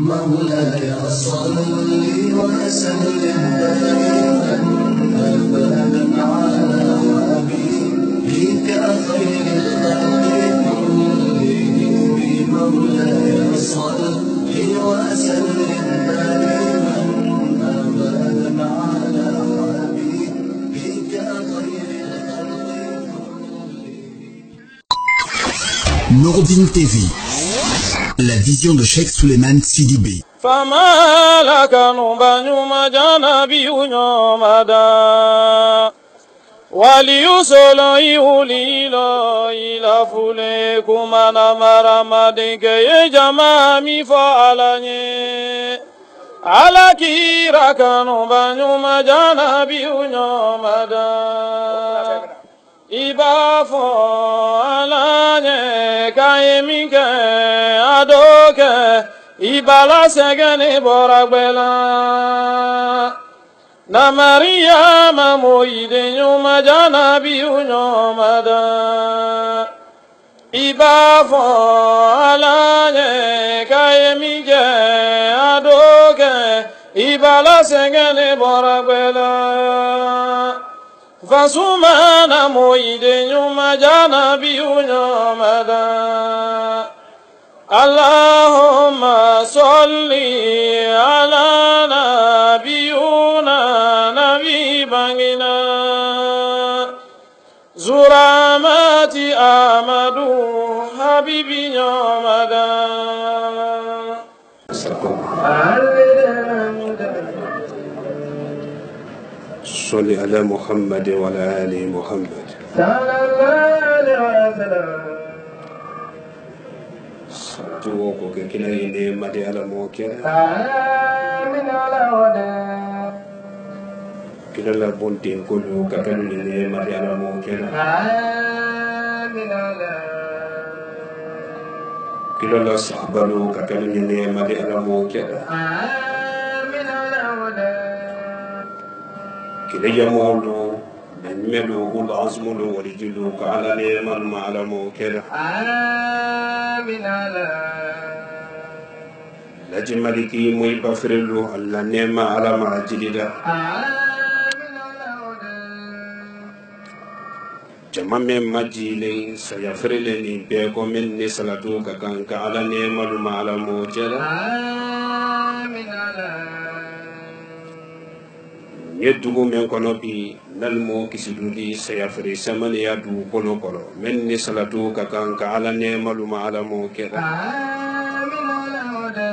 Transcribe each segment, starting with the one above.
مولاي صل وسلم دائما أبدا على حبيبك خير الخلق كلهم مولاي صل وسلم دائما أبدا على حبيبك خير الخلق كلهم. Nouroudine TV, la vision de Cheikh Souleymane Sidibé. فما لك نبنيوم جانبيو مدى وليسول يوليلو إلى فليكم أنا مرمدك يجمامي فعلني على كيرك نبنيوم جانبيو مدى Iba fo alanye kaimike adoke ibala segene boragbela na Maria mamoide nyuma jana biu nyomada Iba fo alanye kaimike adoke ibala segene boragbela Fasumana moide nyuma jana biu nyomada Allahumma salli ala nabiyuna nabi bangina Zuramati Amadu habibi nyomada صل على محمد وعلى آل محمد صلى الله عليه وسلم ساتوكو كلا يني مدي على موكل آمين على ودا كلا لا بونتين كلو كلا يني مدي على موكل آمين على كلا لا صحبلو كلا يني مدي على موكل آمين على ودا كلا يمولو نملو قل عزملو ورجلو كعلى نيمان ما على موكل آمين على لجي ملكي موي بفرلو الله نيما على ما جلدا آمين على ودا جمامي مجيلي سيفرلني بيكو مني صلاتو كان كعلى نيمان ما على موكل آمين على يدعو من قلبي نلمو كسدودي سيفري سمن يدعو كلو كلو مني صلاتو كان كعلى نيمان ما على موكل آمين على ودا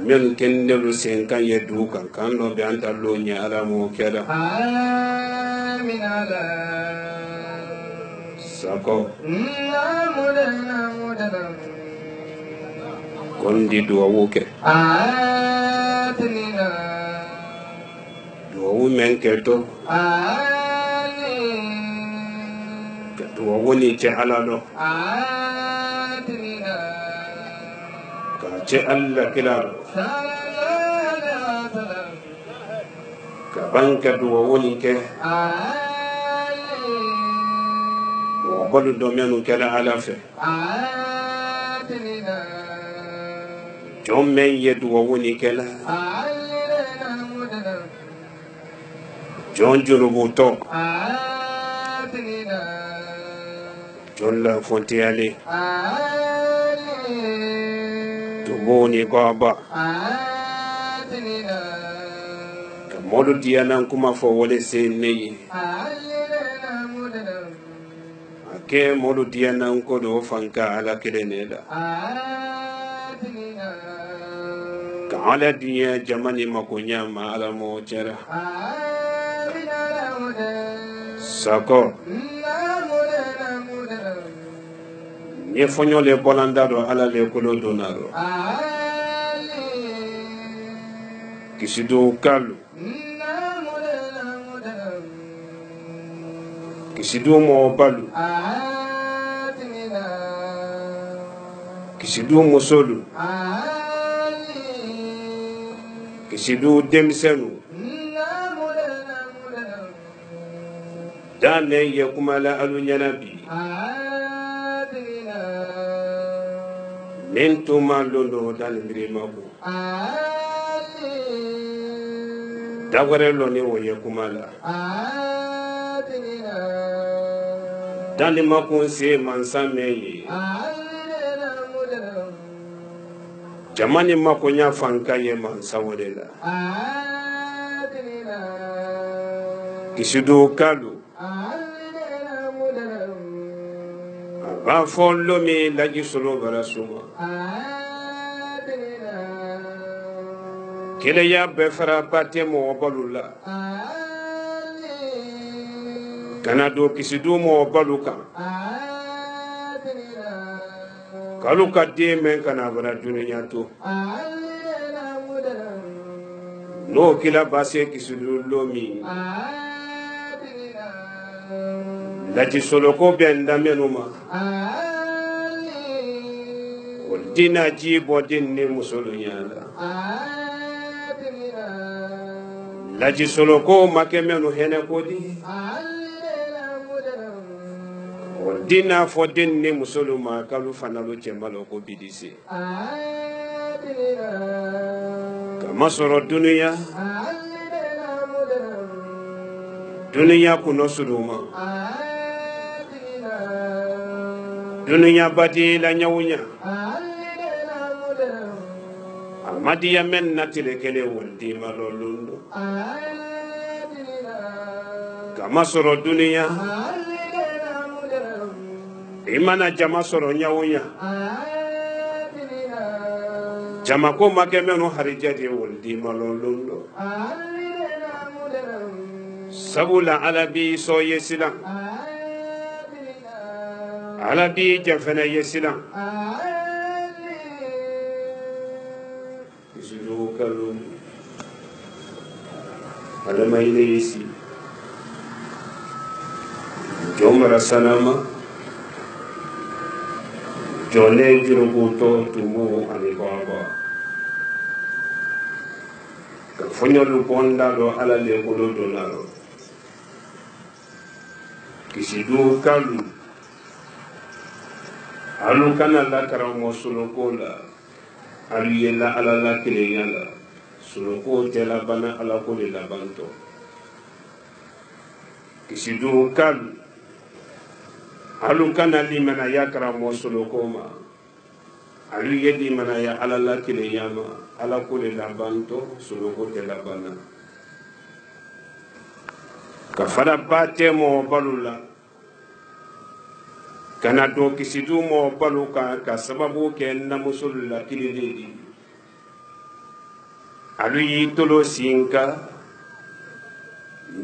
من كندلو سينكان يدعو كان لو بيانتالو ني على موكل آمين على ساكو نمودا كوندي دعوك آتنينا دعو من كتو دعو ني على لو آتنينا كاتي الله كلا صلى الله عليه وسلم كبانك دعو ني كه وقالوا دومينو كلا على في آتنينا جون من يدعو ني كلا علينا مدنا جون جنوبو تو آتنينا جون لا فونتيالي علي تبوني غابا آتنينا كمولو ديانا كما فولي سيني علينا مدنا ake molu diana nkodo fanka ala kelenela آتنينا ka ala diya jamani makonya ma ala mo jera آمين على هدى sako مدنا ni fonyo le bolanda do ala le kolo donaro علي kisido kalu kisido mo balu آتنينا kisido musolu علي kisido demsenu dame ye kumala alu nyanabi nentuma londo dan miremako dagware lo ni wo ye kumala dan mako se mansame ye jamani mako nya fanka ye mansawodela kisido kalu ba follo mi laji solo barasuma kele ya befara pate mo balula kanado kisido mo baluka kaluka de men kana bara duniya to no kila base kisido lomi lati solo ko benda menuma dina jibo dinni musulu nyala lati solo ko make menu hene ko di dina fo dinni musulu ma kalu fanalo chembalo ko bidisi kama soro dunia kuno suluma dunia badi la nyawunya amadi ya men natile kele wondi malolundo kama soro dunia imana jama soro nyawunya jama ko makemeno harijati wondi malolundo sabula alabi so yesilan alabi jafana yesilan isuru kalu adama ile yesi jomara sanama jone jurubuto tumu anibaba fonyo lu ponda do ala le ko do laro kisidu kalu alu kana la karamo suloko la alu yela ala la kile yala suloko tela bana ala ko le labanto kisidu kalu alu kana limana ya karamo suloko ma alu yedi mana ya ala la kile yama ala ko le labanto suloko tela bana kafara bate mo balula kana do kisidu mo baluka ka sababu ke na musulla kilidi alu yi tolo sinka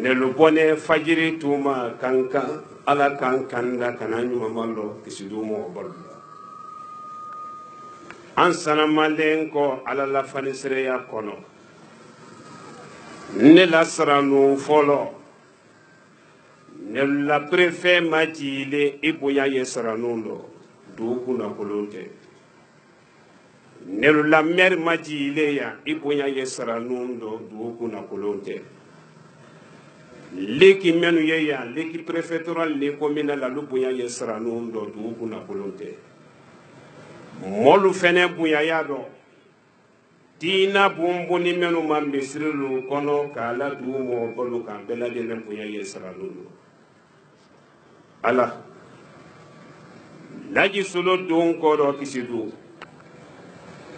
ne lu bone fajiri tuma kanka ala kankanda kana nyuma malo kisidu mo balula ansana malenko ala la fanisre ya kono ne la saranu folo la préfet majile ibuya yesranundo duku na kolonte nelu la mer majile ya ibuya yesranundo duku na kolonte leki menu ya leki préfectoral le commune la lubuya yesranundo duku na kolonte molu fene buya ya do dina bumbuni menu mambisrilu kono kala dumo bolu kan belade ne buya yesranundo ala laji solo don ko do kisidu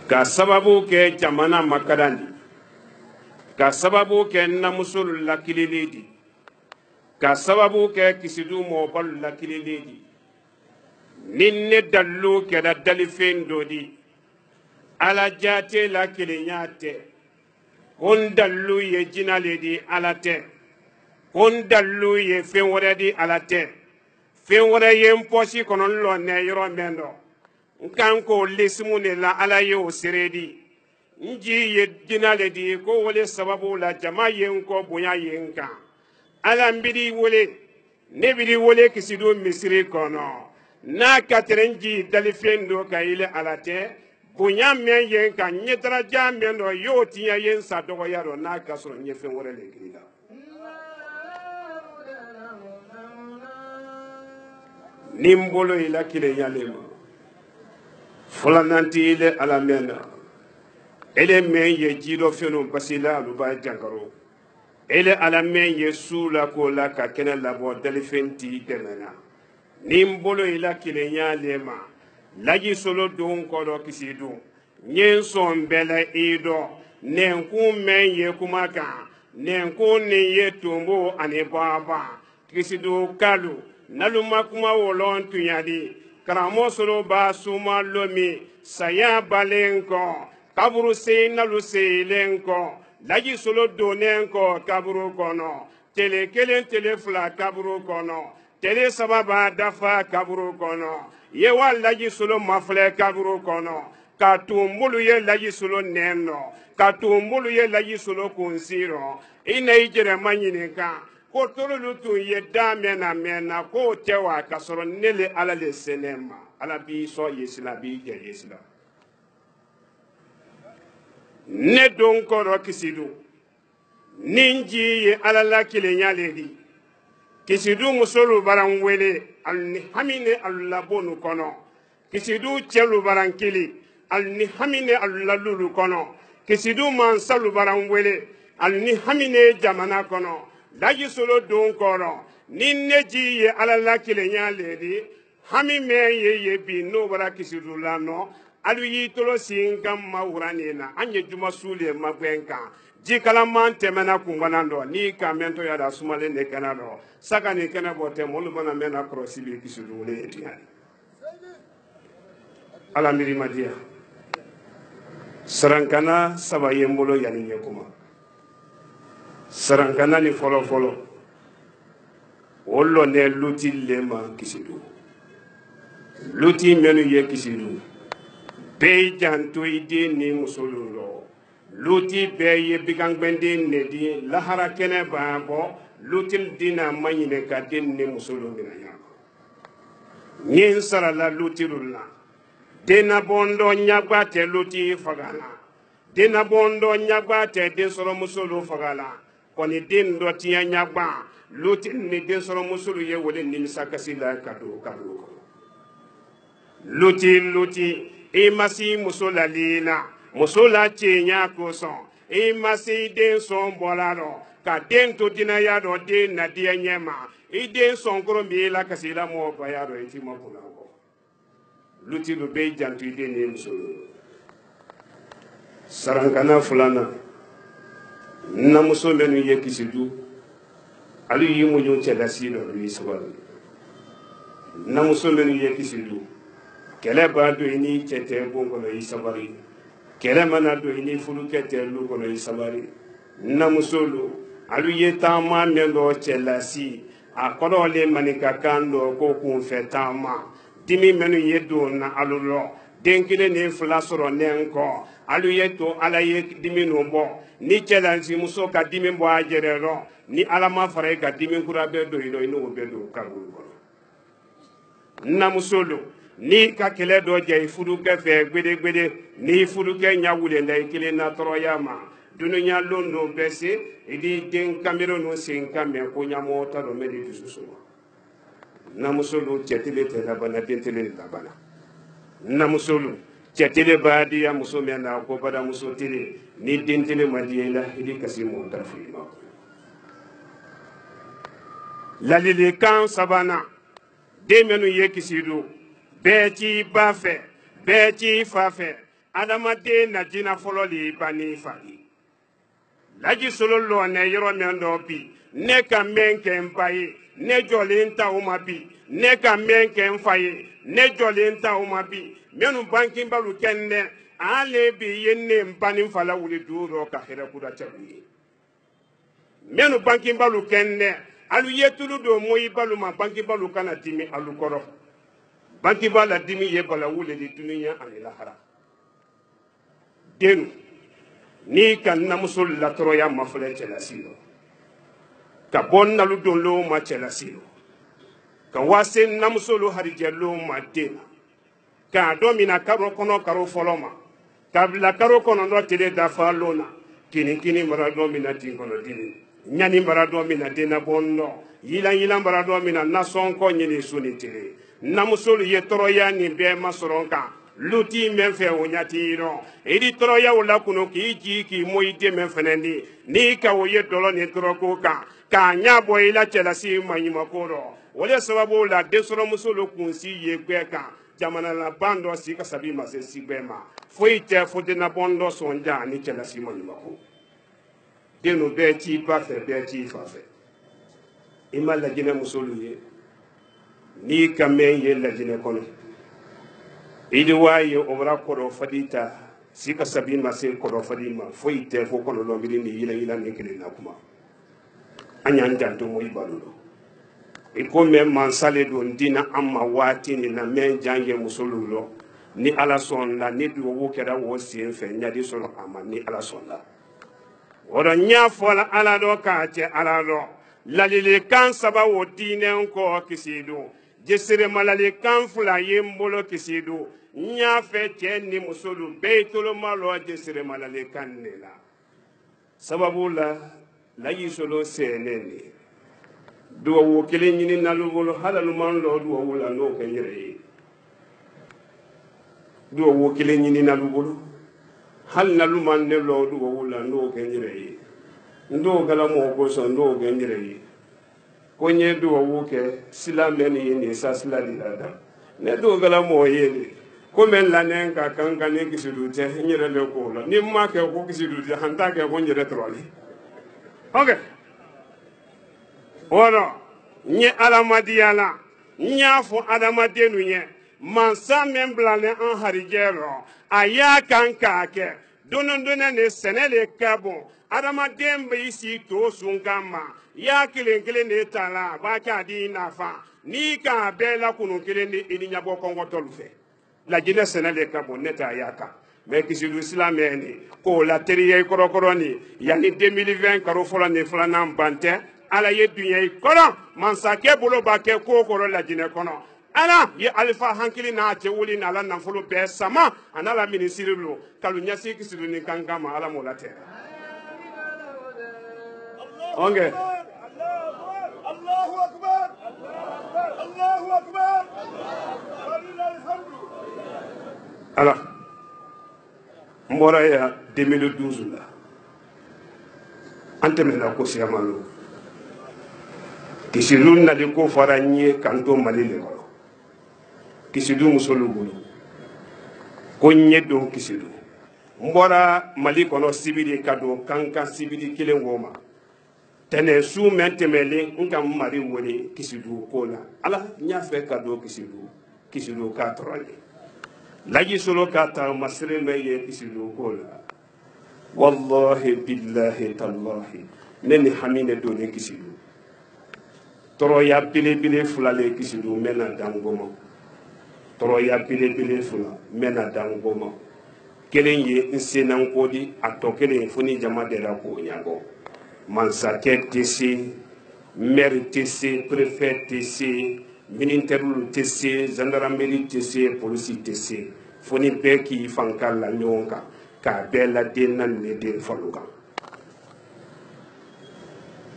ka sababu ke jamana makadandi ka sababu ke namusul lakililidi ka sababu ke kisidu mo bal lakililidi ninne dallu ke da dalifen dodi ala jate lakilinyate on dallu ye jinaledi alate on dallu ye fenworedi alate fen wara yen posi kono lo ne yoro mendo nkan ko lesmu ne la ala yo seredi nji ye dinale di ko wole sababu la jama yen ko bonya yen kan ala mbidi wole ne bidi wole kisido misri kono na katrenji dalifendo ka ile alate bonya men yen kan nyetara jamendo yo tiya yen sa dogo yaro na kasro nyefen wora le grida nimbolo ila kile yalema fulananti ile alamena ele men ye jido feno basila aluba jankaro ele alamen ye sula ko la ka kene labo delifenti demena nimbolo ila kile yalema laji solo don ko do kisidu nyen son bela ido nenku men ye kumaka nenku ni ye tumbo ani baba kisidu kalu naluma kuma wolon tunyadi karamo solo ba suma lomi saya balenko kaburu se nalu se lenko laji solo donenko kaburu kono tele kelen tele fula kaburu kono tele sababa dafa kaburu kono ye wa laji solo mafle kaburu kono ka tumbulu ye laji solo neno ka tumbulu ye laji solo kunsiro ina ijere manyinika ko tolu tun ye da mena ko tewa ka soro nele ala le senema ala bi so yesila bi je yesila ne don ko ro kisidu ninji ye ala la kile nyaledi kisidu musolu baran wele alni hamine alla bonu kono kisidu chelu baran kili alni hamine alla lulu kono kisidu man salu baran wele alni hamine jamana kono laji solo don koro ni neji ye alala kile nyaledi hami me ye bi no bara kisidu lano alu yi tolo singa mawrani na anye juma sule magwenka jikala man temena kungwanando ni kamento ya da sumale ne kanado saka ni kana bote molu bana mena krosibi kisidu le etiani ala miri madia sarankana sabaye mbolo yani yekuma sarankana ni folo folo wolo ne luti lema kisidu luti menu ye kisidu be janto ide ni musululo luti be ye bigangbende ne di lahara kene babo luti dina manyine ka den ni musulu mina ya nyin sara la luti rulla dena bondo nyagba te luti fagala dena bondo nyagba te de soro musulu fagala koni den do tiya nyagba luti ni den soro musulu ye wole ni sakasi la kado luti e masi musula lina musula chenya koson e masi den son bolaro ka den to dina ya do den na dia nyema e den son koro mi la kasila mo ba ya do enti mo kula ko luti do be jantu ide ni musulu sarankana fulana na muso menu ye kisidu alu yi mo nyo cheda sido lu iswal na muso menu ye kisidu kele ba do ini chete bongo no isabari kele mana do ini fulu kete lu ko no isabari na muso lu alu ye tama mendo chela si akodo le manika kando ko kun fetama dimi menu ye do na alulo denkile ne fula soro nenko alu ye to ala ye dimi no bo ni chelansi muso ka dimi bo ajerero ni alama fara ka dimi kura be do ino be do karu ko na musolo ni ka kele do je furu ke fe gbede ni furu ke nyawule ndai kile na toroyama dununya londo bese idi den kamero no sen kame ko nyamo ta do medi dususu na musolo chetile te la bana dentele la bana na musolu chetile baadi ya musome na ko bada musotile ni dentele madiela ili kasimo tafima lalile kan sabana de menu ye kisidu beti bafe beti fafe adama de na jina fololi bani fali laji solo lo ne yoro mendo bi ne ka menke mbaye ne jolinta umabi ne ka menke mfaye ne jolinta umabi menu bankin balu kenne ale bi yenne mbani fala wuli duro ka hera kuda tabi menu bankin balu kenne alu yetulu do moyi balu ma bankin balu kana dimi alu koro bankin bala dimi ye bala wuli di dunya ani lahara denu ni kan namusul la troya mafle chelasilo ka bon nalu don lo ma chelasilo ka wasen namusulu harijello ma dena ka domina karo kono karo foloma kabla karo kono no tele da falona kini mara domina tinkono dini nyani mara domina dena bonno yila mara domina nason ko nyini suni tele namusolu ye tɔrɔya nin bɛɛ ma sɔrɔ kan luti men fɛ o ɲati rɔ idi tɔrɔyaw la kunu k'i ji k'i mo i den men fɛnɛ di n'i ka o ye dɔlɔ ni tɔrɔko kan k'a ɲa bɔ i la cɛlasi maɲumako rɔ o de sababu la densɔrɔmusolu kunsi ye gwɛ kan jamana laban dɔ si ka sabi ma se si gwɛ ma foyi tɛ fotenabɔn dɔ sɔnja ani cɛlasi maɲumako denu bɛɛ t'i ba fɛ bɛɛ t'i fa fɛ i ma lajinɛ musolu ye n'i ka mɛn ye lajinɛ kɔnɔ idi waa ye o bara kɔrɔ fadi ta si ka sabi ma se kɔrɔ fadi ma foyi tɛ fo kɔlɔlɔ miiri ni yila ni kelen na kuma an y'an janto mo i balo lo i ko mɛ mansale don dina an ma waati ni na mɛn jan ye musolu lɔ ni ala sɔnna ni duwawu kɛra o sen fɛ ɲadi sɔrɔ a ma ni ala sɔnna o dɔ ɲa fɔla ala dɔ k'a cɛ ala dɔ ladilikan saba o diinɛ kɔ kisi don jesere malalikan fila ye n bolo kisi don n y'a fɛ cɛ ni musolu bɛɛ ye toloma lɔ jesere malalikan de la sababu la layi solo sɛnɛ ni duwawu kelen ɲini nalu bolo halaluman lɔ duwawu la n'o kɛ n yɛrɛ ye duwawu kelen ɲini nalu bolo hali naluman ne lɔ duwawu la n'o kɛ n yɛrɛ ye n t'o kɛla mɔgɔ kosɔn n t'o kɛ n yɛrɛ ye ko n ye duwawu kɛ sila mɛ nin ye nin sa sila de la da ne t'o kɛla mɔgɔ ye de ko mɛ lanɛ ka kan ka ne kisidu tɛ n yɛrɛ de k'o la ni n ma kɛ ko kisidu tɛ an t'a kɛ ko n yɛrɛ tɔrɔli ok o rɔ n ye adamadenya la n y'a fɔ adamadenw ye mansa min bilalen an harijɛ rɔ a y'a kan k'a kɛ dɔnni de sɛnɛ de ka bon adamaden bɛ i si to sun kan ma y'a kelen kelen de ta la a b'a kɛ a di i nafa n'i k'a bɛɛ la kunun kelen di i ni ɲɛbɔ kɔngɔtɔlu fɛ lajinɛ sɛnɛ de ka bon ne t'a y'a kan mɛ kisidu silamɛ ni k'o la teriya i kɔrɔkɔrɔ ni yanni 2020 karo fɔlɔ ni filanan ban tɛ ala ye dunya i kɔrɔ mansakɛ bolo b'a kɛ ko kɔrɔ lajinɛ kɔnɔ ala ye alifa hankili n'a cɛ wuli n'ala nafolo bɛɛ sama a n'a la minisiri lo kalu ɲɛsi kisidu ni kan ma ala m'o la tɛ okay. Allahu Akbar. Allahu Akbar. Alors, n bɔra yan 2012 la an tɛmɛna ko siyamalo kisidu nali ko fɔra n ye k'an to mali le kɔnɔ kisidu musolu bolo ko n ye don kisidu n bɔra mali kɔnɔ sibiri ka don kankan sibiri kelen wo ma tɛnɛ su mɛn tɛmɛlen n ka mari wele kisidu ko la ala n y'a fɛ ka don kisidu k'a tɔrɔ ye laji solo k'a ta masire mɛ ye kisidu ko la wallahi billahi tallahi ne ni hami ne don ni kisidu tɔrɔya belebele fila le kisidu n bɛna dan goma tɔrɔya belebele fila n bɛna dan goma kelen ye n senanko di a tɔ kelen fo ni jama dɛra k'o ɲabɔ mansakɛ tɛ se maire tɛ se préfet tɛ se militaire tɛ se gendarmerie tɛ se polisi tɛ se fo ni bɛɛ k'i fanka la ɲɔgɔn kan k'a bɛɛ la den naani de den falo kan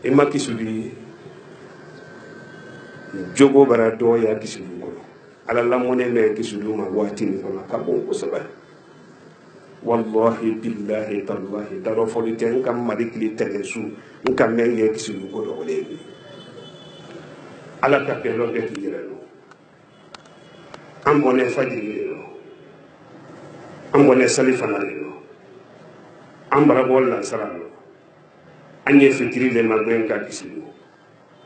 i ma kisidu ye jogo bara dɔw ya kisidu kɔnɔ ala lamɔnɛ mɛ kisidu ma waati min kɔnɔ ka bon kosɛbɛ wallahi billahi tallahi daro fɔli tɛ n ka mali tile tɛnɛ su n ka mɛn kɛ kisidu ko dɔgɔlen ye ala ka bɛlɔ bɛ k'i yɛrɛ dɔn an bɔnɛ fajiri de dɔn an bɔnɛ sali fana de dɔn an barabɔ lansara dɔn an ye fitiri de ma bɛn ka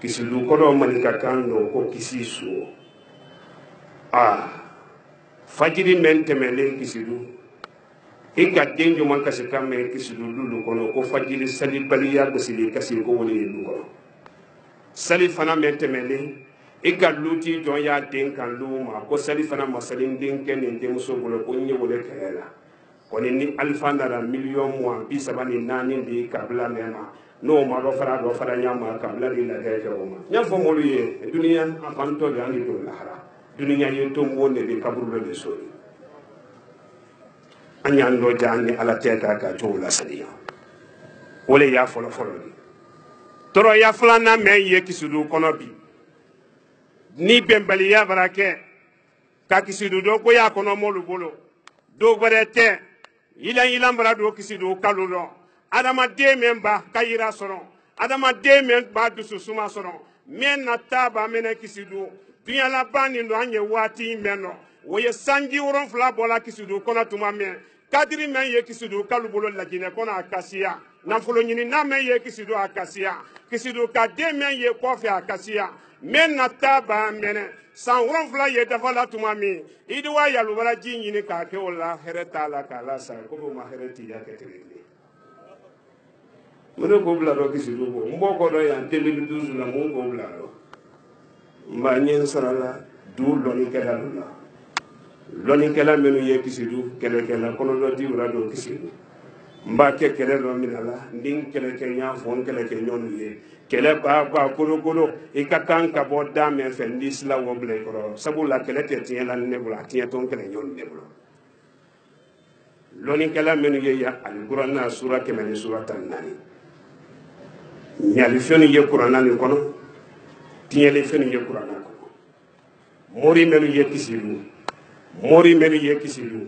kisidu kɔrɔ mani ka kan dɔn ko kisi so fajiri mɛn tɛmɛlen kisidu i ka den ɲuman kasi kan mɛn kisidu lulu kɔnɔ ko fajiri salibaliya gosili kasi ko wale ye du kɔnɔ sali fana mɛn tɛmɛlen i ka luti jɔn y'a den kan lu ma ko sali fana masalin den kɛ nin denmuso bolo ko n ye wale kɛlɛ la kɔni ni alifa nana 34,000 di kabila mɛn ma n'o ma dɔ fara ɲama kabila di lajɛ kɛ o ma n y'a fɔ m'olu ye duniya a fantɔ de an de don lahara duniya ye to mo ne de kaburu de sori an y'an dɔ ja ni ala tɛ k'a ka cogo la saniya o le y'a fɔlɔ fɔlɔ de tɔɔrɔya filanan mɛn ye kisidu kɔnɔ bi ni bɛnbaliya bara kɛ ka kisidu do ko ya kono molu bolo do barete ila mbara do kisidu kalulo adama de memba kayira soro adama de memba dusu suma soro men na taba mena kisidu dunya la bani ndo anye wati meno woye sanji woron fla bola kisidu kono tuma men kadiri men ye kisidu kalubolo la jine kono akasiya nafolo nyini na men ye kisidu akasiya kisidu ka de men ye kofi akasiya men na taba mena san woron fla ye dafa la tuma mi idwa ya lubara ji nyini ka ke wala hereta la kala sa ko ma hereti ya ketere mene ko bla do kisidu ko mbo ko do ya 2012 la mo ko bla do mba nyen sarala du loni kala la loni kala menu ye kisidu kele kala kono do di wala do kisidu mba ke kele do minala ndin kele ke nya fon kele ke nyon ye kele ba kolo e ka kan ka bo da men fe ndisla wo ble ko sabu la kele te tien la ne bula tien ton kele nyon ne bula loni kala menu ye ya al qur'ana sura ke men sura tan nani nyali feni ye qur'ana ni kono tiele feni ye qur'ana ko mori menu ye kisidu mori menu ye kisidu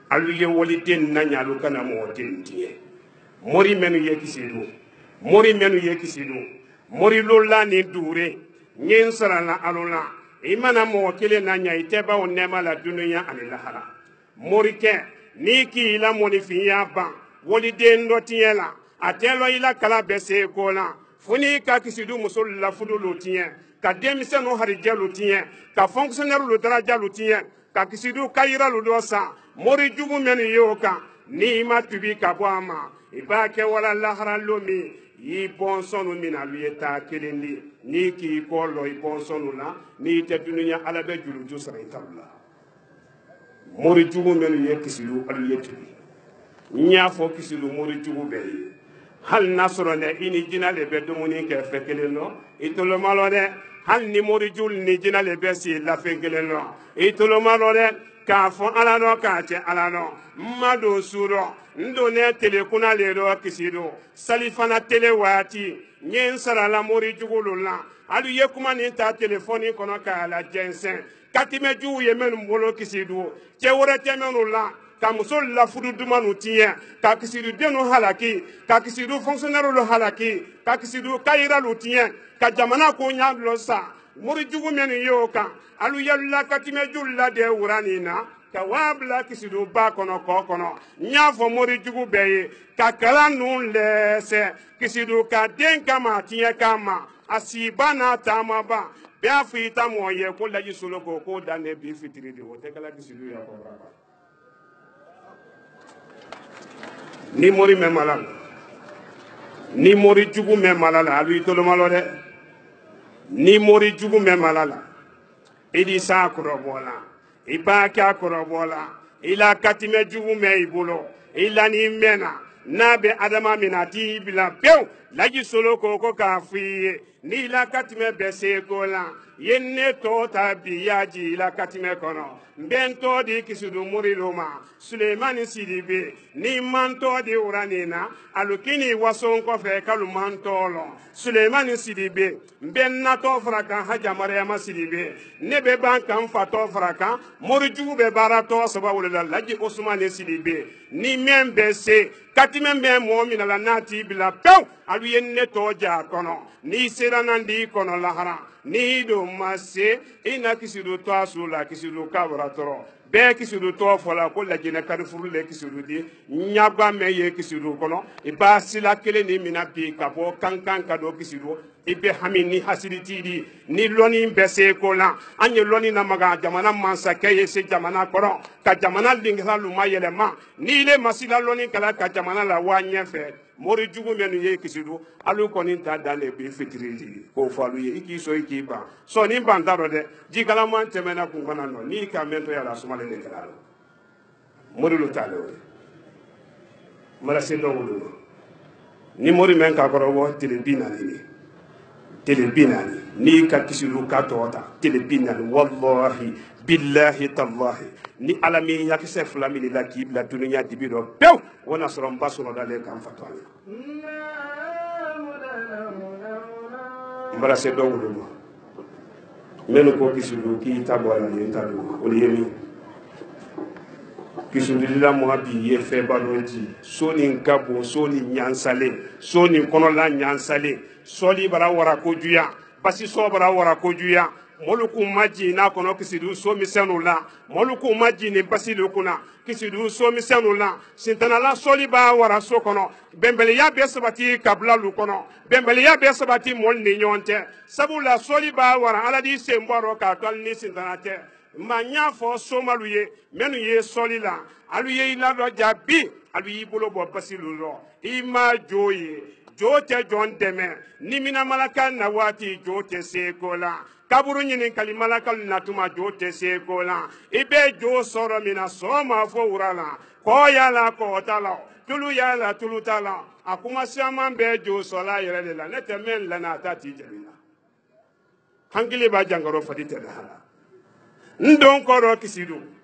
alu ye woli ten na nyalu kana mo ten tie mori menu ye kisidu mori menu ye kisidu mori lola ni dure nyen sara la alula imana mo kele na nya iteba o nema la dunya ani lahara mori ke ni ki la moni fiya ba woli den do tiela atelo ila kala bese ko la funi ka kisidu musul la fudu lo tie ka demise no harija lo tie ka fonctionnaire lo daraja lo tie ka kisidu kayira lo do sa mori jubu men yoka ni ma tubi ka boama ibake wala lahara lomi yi bonsonu mina luyeta kelendi ni ki ko lo yi bonsonu la ni te dunya ala be julu ju sara italla mori jubu men ye kisidu alu yetubi nya fo kisidu mori jubu be hal nasro ne ini jinale be dumuni ke fekeleno itolo malo de hal ni mori jul ni jinale be si la fekeleno itolo malo de ka fo ala no ka che ala no mado suro ndo ne tele kuna le do kisido salifana tele wati nyen sara la mori jugulu la alu ye kuma ni ta telefoni kono ka la jensen katime ju ye men mbolo kisido che wora temenu la ka musol la fudu dumanu tiye ka kisidu denu halaki ka kisidu fonctionnaire lo halaki ka kisidu kayira lo tiye ka jamana ko nya lo sa mori jugu men yoka alu yalla katime julla de uranina ka wabla kisidu ba kono ko kono nya fo mori jugu beye ka kala nun lese kisidu ka den kama tiye kama asibana tamaba be afita moye ko laji solo ko dane bi fitiri de wote kala kisidu ya ko braba ni mori me malala ni mori jugu me malala alu itolo malo de ni mori jugu me malala idi sa korobola iba ka korobola ila katime jugu me ibulo ila ni mena nabe adama minati bila pew laji solo ko ka fiye ni la katime bese ko la yenne to tabiyaji la katime kono bento di kisudu muri loma Suleimani Sidibe ni manto di uranina alukini wason ko fe kalu mantolo Suleimani Sidibe benna to fraka haja Mariama Sidibe nebe bankan fato fraka morju be barato sababu la laji Usmane Sidibe ni membe se katimembe mu'mina la nati bila pew alu yenne to ja kono ni seranandi kono lahara ni do masse ina kisidu to asula kisidu kabra toro be kisidu to fola ko la jina karfuru le kisidu di nyagba me ye kisidu kono iba sila kele ni minapi kapo kankan kado kisidu ibe hamini hasiditi di ni loni bese ko la anye loni na maga jamana mansa keye se jamana koro ka jamana lingha luma yelema ni le masila loni kala ka jamana la wanye fe mori jugu menu ye kisidu alu koni ta dale bi fitrili ko falu ye iki so iki ba so ni bandaro de jigala man temena ku bana no ni ka mento ya la sumale ne kala mori lu talo mara se do wulu ni mori men ka koro wo telebina ni ka kisidu ka tota telebina wallahi billahi tallahi ni alami ya kise fulami la ki la dunya dibido pew wona soron basoro dale kam fatwani mbara se do wulu menu ko kisidu ki tabora ni tadu o yemi kisidu la mo bi ye fe balonji soni ngabo soni nyansale soni konola nyansale soli bara wara ko juya basi so bara wara ko juya moluku maji na kono kisidu so misenu la moluku maji ni basi lukuna kisidu so misenu la sintana la soli ba wara so kono bembele ya be sabati kabla lu kono bembele ya be sabati mol ni nyonte sabu la soli ba wara ala di semboro ka tol ni sintana te ma nya fo so maluye menu ye soli la alu ye ila do jabi alu yi bolo bo basi lu ro ima joye jote jon deme ni mina malaka na wati jote sekola kaburu nyini kali malaka natuma jote sekola ibe jo soro mina soma fo urala ko yala ko tala tulu yala tulu tala akuma siama be jo sola yele la nete men la na tati jamina hangile ba jangaro fadite da ndon koro kisidu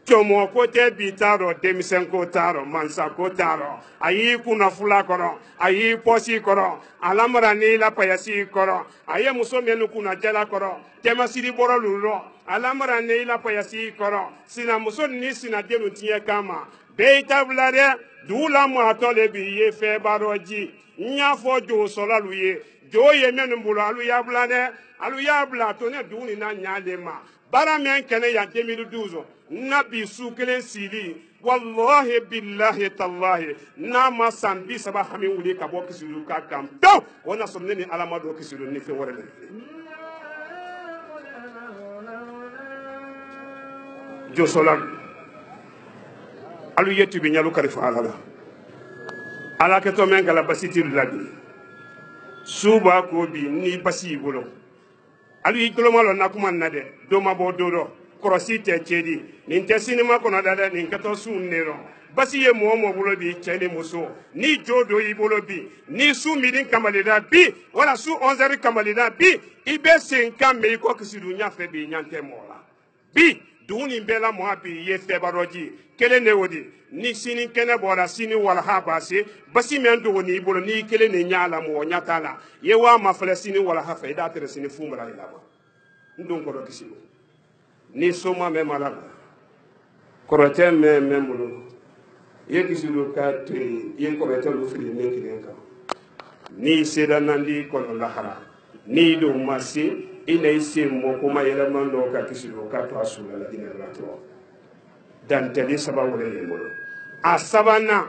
Chomo kote bitaro demisen ko taro mansa ko taro ayi kuna fula koro ayi posi koro alamara ni la payasi koro ayi muso menu kuna jala koro tema siri boro luro alamara ni la payasi koro sina muso ni sina denu tiye kama beita blare dula mo atole bi ye fe baroji nya fo jo solalu ye jo ye menu bulo alu ya blade alu ya bla to ne duni na nyale ma bara men kene ya 2012 nabi sukelen sili wallahi billahi tallahi nama sambi saba hami wuli ka bo kisiru ka kam do wona somne ni alama do kisiru ni fe wore jo solan alu yetu bi nyalu karifa ala ke to men kala basiti labi suba ko bi ni basi bolo alu yi kolomalo nakuma nade do mabo do korosi te chedi nin te sinima kono dada nin kato sun nero basi ye mo bolo bi cheni muso ni jodo yi bolo bi ni su midin kamalida bi wala su 11 kamalida bi ibe sen kambe ko kisidu nya fe bi nyante mola bi duni bela mo bi ye fe baroji kele ne wodi ni sini kene bora sini wala ha basi basi men do ni bolo ni kele ne nyala mo nyatala ye wa ma fele sini wala ha fe da tere sini fumbra ila ba ndon ko do kisidu ni soma me malaba korote me mulo ye kisidu ka to ye korote lu fili ne kilenka ni seda nandi kono lahara ni do masi ina ise mo kuma yela mando ka kisidu ka to asula la dina la to dan tali saba wala ye mulo asabana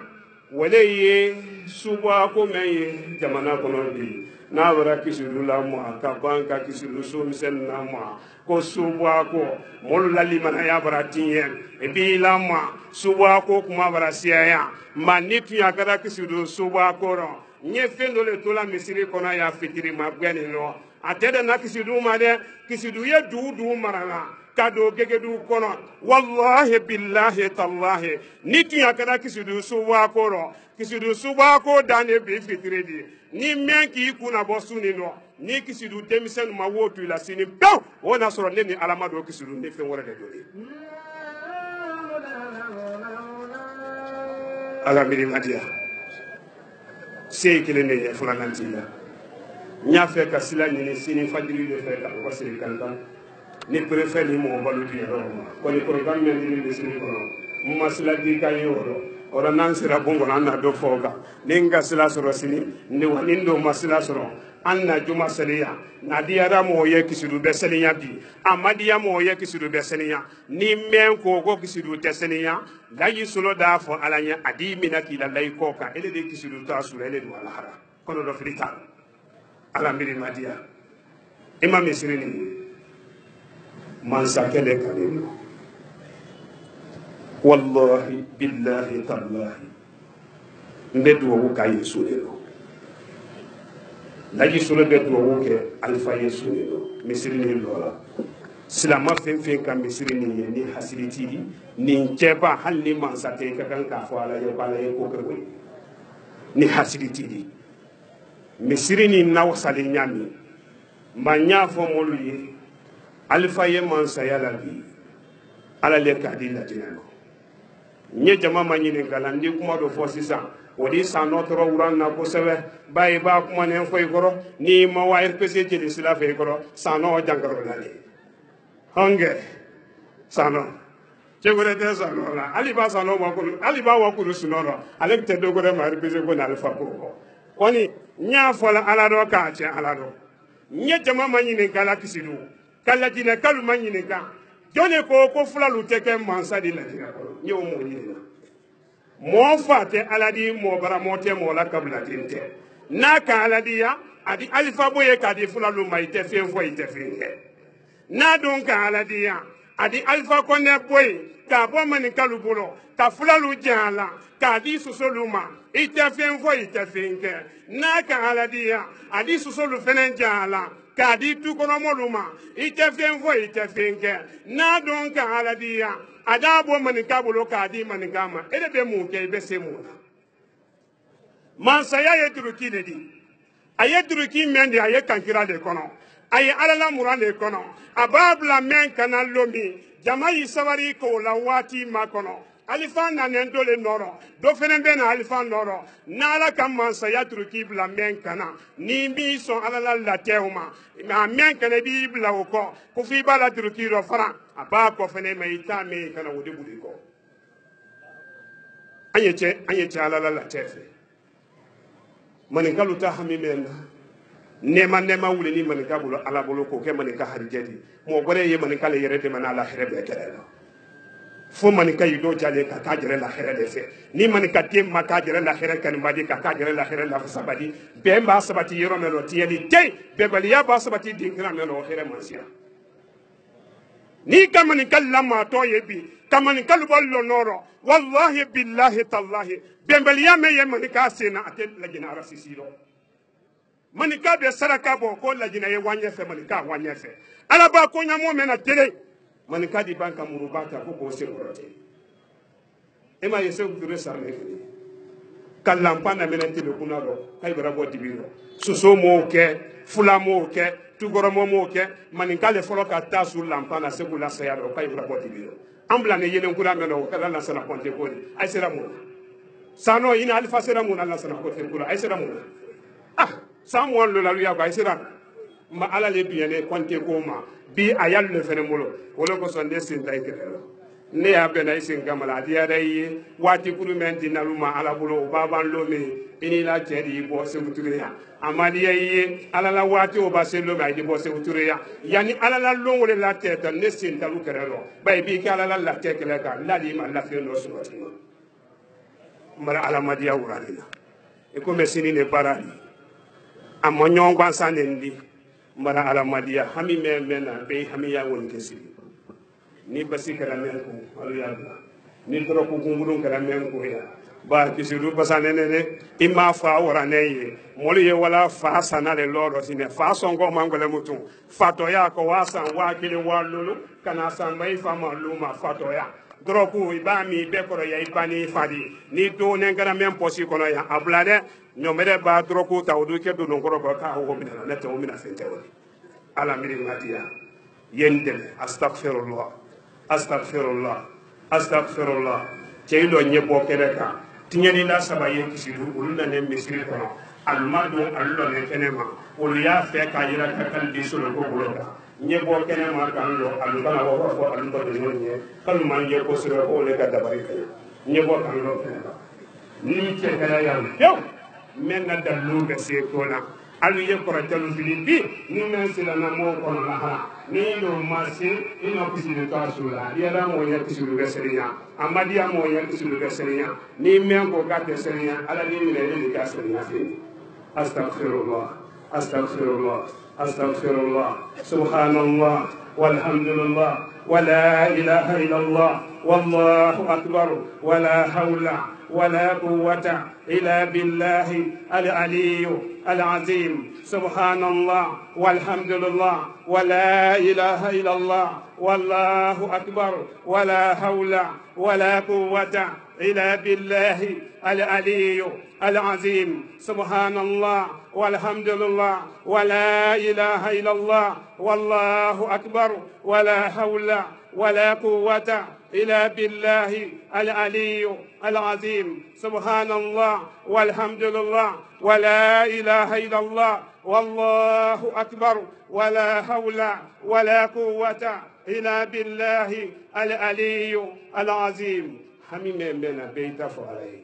wala ye suba ko me ye jamana kono bi na wara kisidu la mo ka banka kisidu so misen na mo ko subwa ko molu lali mana ya baratin e bi la mo subwa ko kuma barasia ya manitu ya kada kisidu subwa ko ro nye fendo le tola misiri kona ya fitiri mabgani no atede na kisidu ma de kisidu ye du marala kado gegedu kono wallahi billahi tallahi nitu ya kada kisidu subwa ko ro kisidu subwa ko dane bi fitiri di ni menki kuna bosuni no ni kisidu demisen ma wotu la sini pew wona soro ne ni alama do kisidu ne fe wora de doli ala miri madia sey kele ne fula nantila nya fe ka sila ni sini fadiri de fe ka ko sey kanta ni prefe ni mo balu di ro ko ni programme men ni sini ko mo masila di kayo ora nan sira bongo na do foga ninga sila soro sini ni wanindo masila soro anna juma saliya nadiara mo ye kisidu be saliya bi amadiya mo ye kisidu be saliya ni men ko kisidu te saliya layi sulo da fo alanya adi minaki la lay ko ka ele de kisidu ta sura ele do alhara kono do frita ala miri madia imam misrini man sakele kanelo wallahi billahi tallahi mbedu wo ka yesu lelo laji solo bedu wo ke alfa yesu lelo misiri ni lola silama fen ka misiri ni hasiliti ni cheba halni man sate ka kan ka fo ala ye bala ye ko ko ni hasiliti misiri ni nawsali nyami manya fo moluyi alfa ye man sayala bi ala le kadila tinano nye jama manyini kala ndi kuma do fo sisan o di sano toro wuran na kosɛbɛ bayi ba kumanen fɔ i kɔrɔ ni ma wa RPC jeli sira fɛ i kɔrɔ sano jankaro nani hɔnkɛ sano cɛgɔrɛ tɛ sano la hali b'a sano wakulu hali b'a wakulu sunɔ la ale bɛ tɛ dɔgɔrɛ ma RPC ko n'ale fa ko kɔ kɔni n y'a fɔ la ala dɔ k'a tiɲɛ ala dɔ n ye jama ma ɲininka la kisi do ka lajinɛ kalu ma ɲininka jɔnni ko filalu tɛ kɛ mansa di lajinɛ kɔrɔ n y'o mun ɲininka mɔɔ fa tɛ ala di mɔɔ bara mɔɔ tɛ mɔɔ la kabila den tɛ n'a ka ala di ya a di alifa bo ye k'a di filalu ma i tɛ fɛn fɔ i tɛ fɛn kɛ n'a dun ka ala di ya a di alifa kɔnɛ bo ye k'a bɔ maninkalu bolo ka filalu jan a la k'a di sosolu ma i tɛ fɛn fɔ i tɛ fɛn kɛ n'a ka ala di ya a di sosolu fɛnɛ jan a la k'a di dukɔnɔmɔlu ma i tɛ fɛn fɔ i tɛ fɛn kɛ n'a dun ka ala di ya a daa bɔ maninka bolo k'a di maninka ma e de bɛ mun kɛ i bɛ se mun na mansaya ye duruki de di a ye duruki mɛn de a ye kankira de kɔnɔ a ye alala mura de kɔnɔ a b'a bila mɛn kana lomi jama y'i sabari k'o la waati ma kɔnɔ alifa nanen dɔ le nɔrɔ dɔ fɛnɛ bɛ na alifa nɔrɔ n'ala ka mansaya duruki bila mɛn kana ni b'i sɔn alala latɛw ma a mɛn kana i b'i bila o kɔ ko f'i b'a la duruki dɔ fara a b'a kɔ fɛnɛ mɛ i t'a mɛn kana o de buli kɔ an ye cɛ alala latɛ fɛ maninkalu ta hami mɛn na nɛma wuli ni maninka bolo ala bolo k'o kɛ maninka harijɛ di mɔgɔ wɛrɛ ye maninka le yɛrɛ dɛmɛ n'ala hɛrɛ bɛɛ kɛlɛ la fo maninka y'i dɔ jalen ka taa jɛrɛ la hɛrɛ de fɛ ni maninka den ma taa jɛrɛ la hɛrɛ kanibadi ka taa jɛrɛ la hɛrɛ la sabati bɛn b'a sabati yɔrɔ min na tiyɛli tɛ bɛnbaliya b'a sabati dinkira min na o hɛrɛ man siya n'i ka maninka lamatɔ ye bi ka maninkalu bɔ lɔnɔrɔ wallahi billahi tallahi bɛnbaliya min ye maninka sen na a tɛ lajinɛ arasisi lɔ maninka bɛ saraka bɔ ko lajinɛ ye waɲɛ fɛ maninka waɲɛ fɛ ala b'a ko ɲamɔ mɛn na tele maninka di ban ka muruba ta ko k'o se kɔrɔ ten e ma ye segu ture sarne fini ka lanpa na mɛnɛ tele kunna dɔ k'a yɛrɛ bɔ dibi dɔ soso m'o kɛ fula m'o kɛ tukɔrɔmɔ m'o kɛ maninka le fɔlɔ ka taa su lanpa na segu la saya dɔ k'a yɛrɛ bɔ dibi dɔ an bila ni yelen kura mɛn o kɛra lasana kɔnte ko di a sera mun na sanɔ ina alifa sera mun na lasana kɔnte kura a sera mun na ah san mugan lolalu ya ko a sera ma ala le duɲɛne kɔnte ko ma bi a y'ale le fɛnɛ bolo o le kosɔn ne sen ta i kɛlɛ la ne y'a bɛnna i sen kama la a diyara i ye waati kuru mɛn di nalu ma ala bolo o b'a ban lo min i ni la cɛ de y'i bɔ segu ture ya a ma diya i ye ala la waati o b'a se lo min a y'i bɔ segu ture ya yanni ala la lon wele la tɛ ta ne sen talu kɛrɛ lɔ ba i b'i kɛ ala la latɛ kɛlɛ kan ladi ma lafiya dɔ sɔrɔ ten n bara alamadiya wurani na i komi sini ne baara di a ma ɲɔgɔn gansan de di n bara alamadiya hami mɛn na bɛɛ hami y'a woni kɛ sigi ni basi kɛra mɛn ko alu y'a bila ni dɔrɔku kunkurun kɛra mɛn ko ya ba kisidu basa nene i ma fa wara ne ye mɔli ye wala fa sanna le lɔrɔ sinɛ fa sɔngɔ man gɛlɛ mutu fatɔya ko waa san waa kelen waa lolo kana san ba i fa ma lu ma fatɔya dɔrɔku i b'a min bɛɛ kɔrɔ ya i ba ni fa di ni donen kɛra mɛn pɔsi kɔnɔ yan a bila dɛ ɲɔmɛrɛ b'a dɔrɔku ta o do kɛ donon kɔrɔ kɔ k'a wo minɛ ne tɛ o minɛ fɛn tɛ o ala miiri ma diya ye n dɛmɛ astagfirullah astagfirullah astagfirullah cɛ dɔ ɲɛ bɔ kɛnɛ kan tiɲɛni la saba ye kisidu olu nana misiri kɔnɔ alu ma don alu lɔnɛ kɛnɛ ma olu y'a fɛ k'a yira ka kan di solo ko bolo kan ɲɛ bɔ kɛnɛ ma kan lɔ alu kana bɔ fɔ alu ba de ɲɔgɔn ye k'alu ma ɲɛ kosɛbɛ ko olu ka dabari kɛ ɲɛ bɔ kan lɔ kɛnɛ kan ni cɛ kɛra yan pewu mɛ na dalu bɛ se ko la alu ye kɔrɔtɛlu fili bi ni mɛ silamɛ mɔgɔw kɔnɔ lahara ni y'o ma se i n'o kisidu k'a su la yɛrɛ mɔgɔ ɲɛ kisidu bɛ sɛriya amadiya mɔgɔ ɲɛ kisidu bɛ sɛriya ni mɛn ko k'a tɛ sɛriya ala ni minɛ ne de ka sɛriya fɛ astagfirullah astagfirullah astagfirullah subhanallah walhamdulillah wala ilaha illallah wallahu akbar wala hawla ولا قوة إلا بالله العلي العظيم سبحان الله والحمد لله ولا إله إلا الله والله أكبر ولا حول ولا قوة إلا بالله العلي العظيم سبحان الله والحمد لله ولا إله إلا الله والله أكبر ولا حول ولا قوة إلى بالله العلي العظيم سبحان الله والحمد لله ولا إله إلا الله والله أكبر ولا حول ولا قوة إلا بالله العلي العظيم حميم بنا بيت فعلي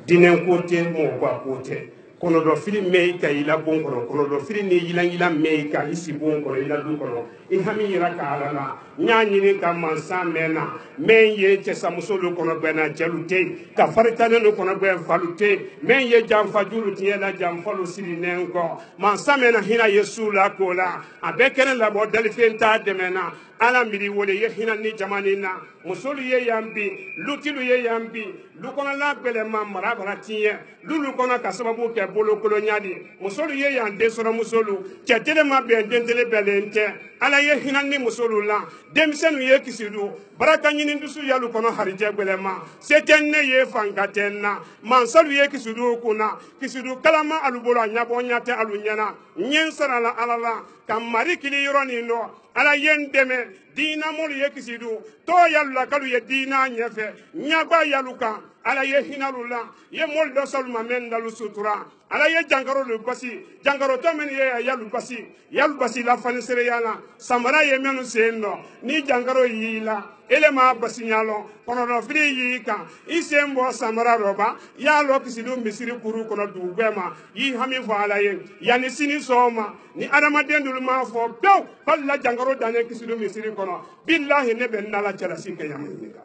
دين كوتي موقع كوتي kono do fili meika ila bon kono do fili ni ila meika isi bon kono ila du kono in hami yira ka alana nyanyi ni ka mansa mena men ye che samusolo kono bena jelute ka faritane no kono be falute men ye jam fajulu tiye la jam falu sili nenko mansa mena hina yesu la kola abekene la bo delfenta demena ala miri wole ye hina ni jamani na musolu ye yambi lutilu ye yambi lukono la bele mamara baratiye lulu kono ka sababu ke bolo kolonyadi musolu ye yande soro musolu cetele ma be dentele belente ala ye hina ni musolu la demsenu ye kisidu baraka nyini ndusu yalu kono harije belema setenne ye fangatenna mansalu ye kisidu kuna kisidu kalama alubolo anyabo nyate alunyana nyen sarala alala kamari kili yoroni no ala yendeme dina molu ye kisidu to yalla kalu ye dina nyefe nyaba yaluka ala ye hinalula ye mol do salma men dalu sutura ala ye jangaro lu basi jangaro to men ye yalu basi la fanisere yana samara ye menu seno ni jangaro yila elema basi nyalo kono do fri yika isembo samara roba ya lo kisidu misiri kuru kono du bema yi hami fo ala ye yani sini soma ni adama dendul ma fo bew falla jangaro dane kisidu misiri kono billahi ne ben nala chala sike yamunika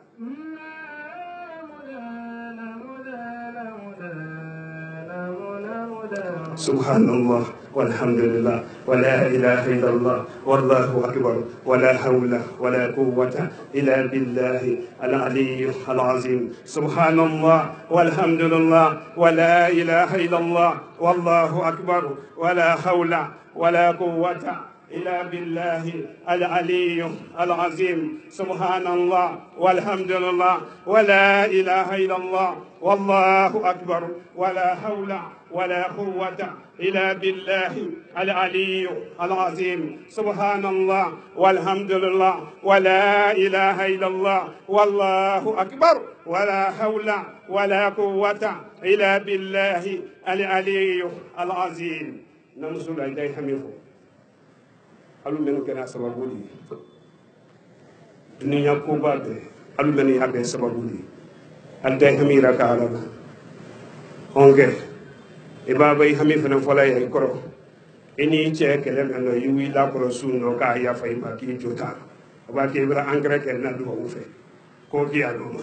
سبحان الله والحمد لله ولا إله إلا الله والله أكبر ولا حول ولا قوة إلا بالله العلي العظيم سبحان الله والحمد لله ولا إله إلا الله والله أكبر ولا حول ولا قوة إلا بالله العلي العظيم سبحان الله والحمد لله ولا إله إلا الله والله أكبر ولا حول ولا قوة إلا بالله العلي العظيم سبحان الله والحمد لله ولا إله إلا الله والله أكبر ولا حول ولا قوة إلا بالله العلي العظيم نمسل إليه حميفه alu menu kena sababuli dunia ko babe alu menu habe sababuli alday hamira ka alaba onge e baba yi hami fana fola ya koro eni che kele meno yuwi la koro sunno ka ya fay ma ki jota ba ke bra engrais ke na do fe ko ki aluma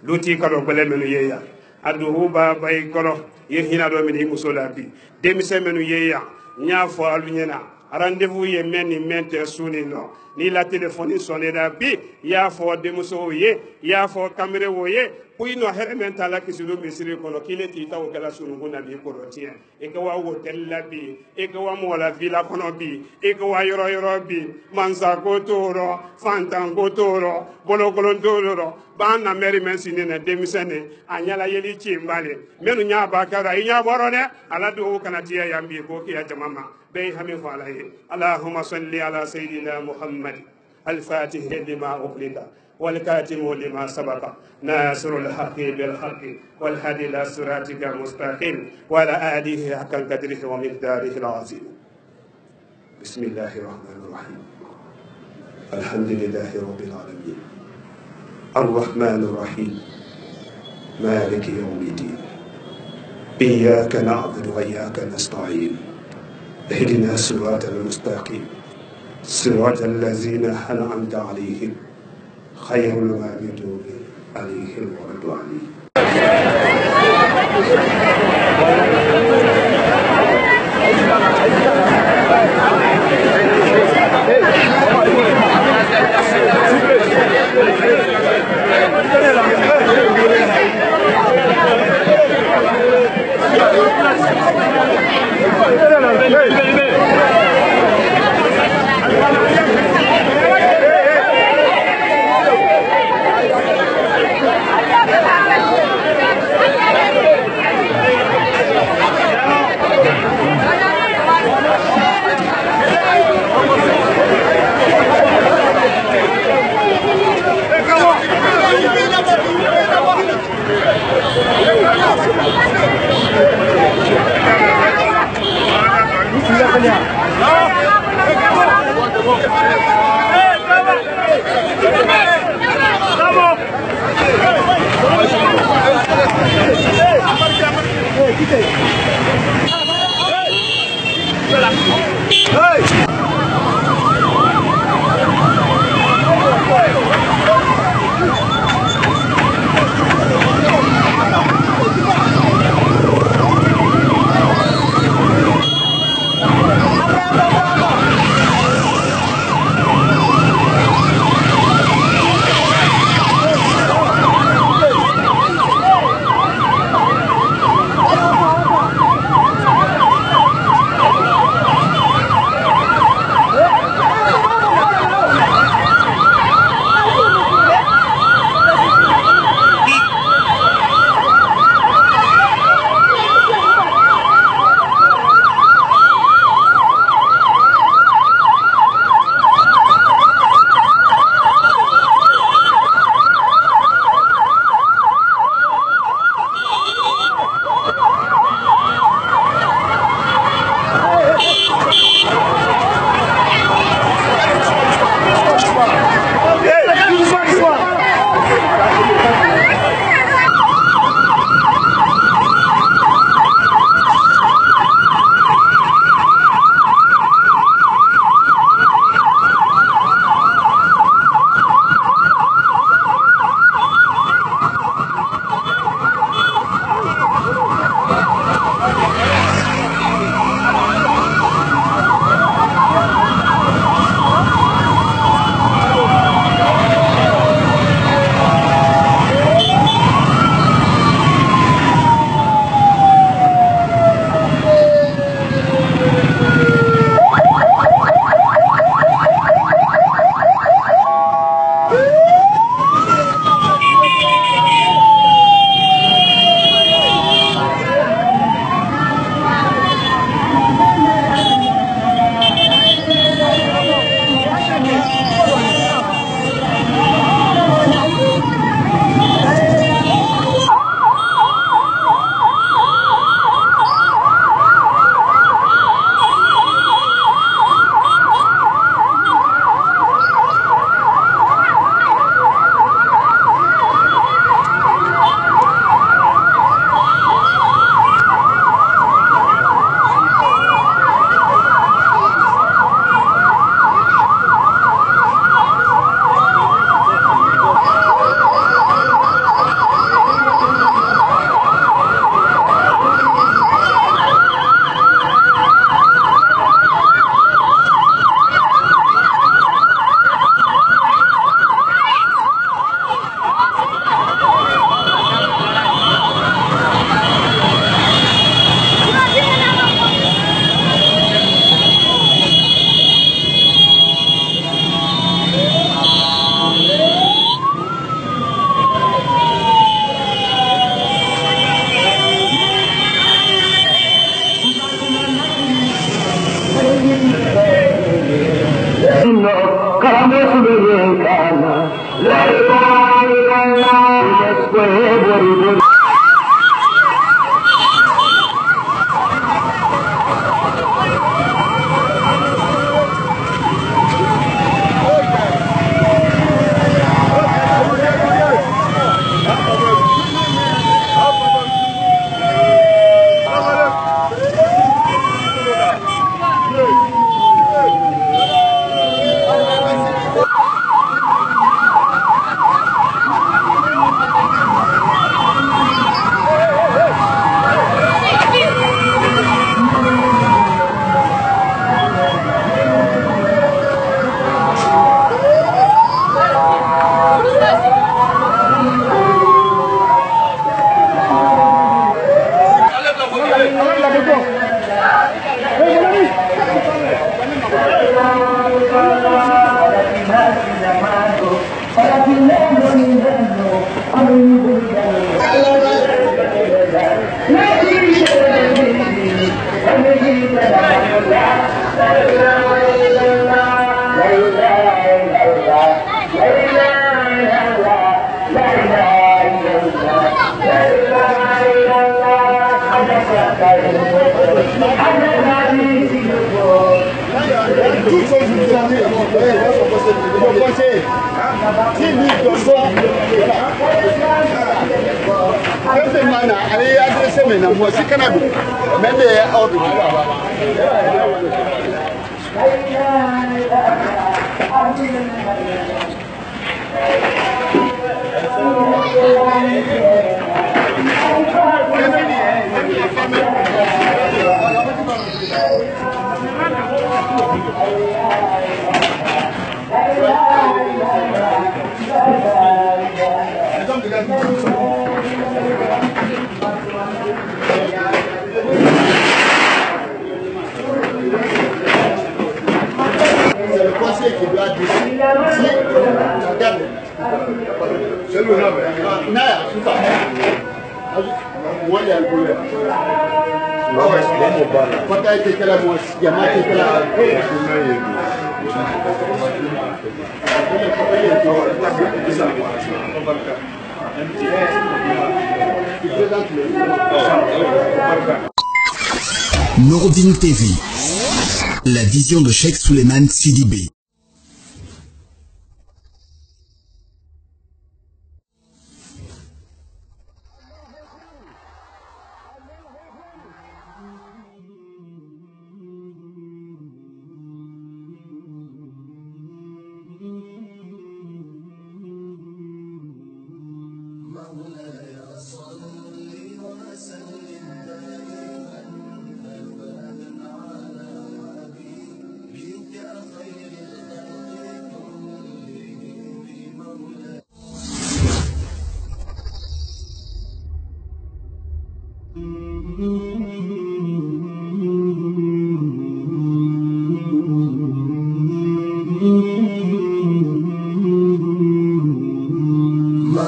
luti kado bele menu yeya adu ba bay koro ye hina do meni musola bi demise menu yeya nya fo alu nyena rendez-vous ye meni mente suni no ni la téléphonie sonné da bi ya fo demuso ye ya fo camere wo ye puyi no here menta la kisido misiri kono kile ti taw kala sunu guna bi ko rotie e ko wa hotel la bi e ko wa mo la villa kono bi e ko wa yoro bi manza ko toro fantan ko toro bolo kolon toro bana meri mensini na demisene anyala yeli chimbale menu nya bakara inya borone ala do kana tiya yambi ko kiya jamama بي همي فعليه اللهم صل على سيدنا محمد الفاتح لما أغلق والكاتم لما سبق ناصر الحق بالحق والهادي إلى صراطك المستقيم وعلى آله حق قدره ومقداره العظيم بسم الله الرحمن الرحيم الحمد لله رب العالمين الرحمن الرحيم مالك يوم الدين إياك نعبد وإياك نستعين اهدنا الصراط المستقيم صراط الذين أنعمت عليهم خير المغضوب عليهم ولا الضالين Noureddin TV, la vision de Cheikh Souleymane Sidibé.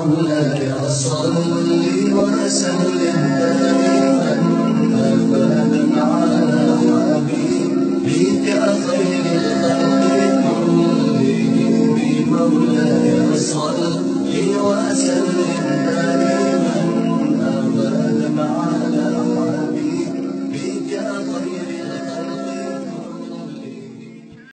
مولاي صل وسلم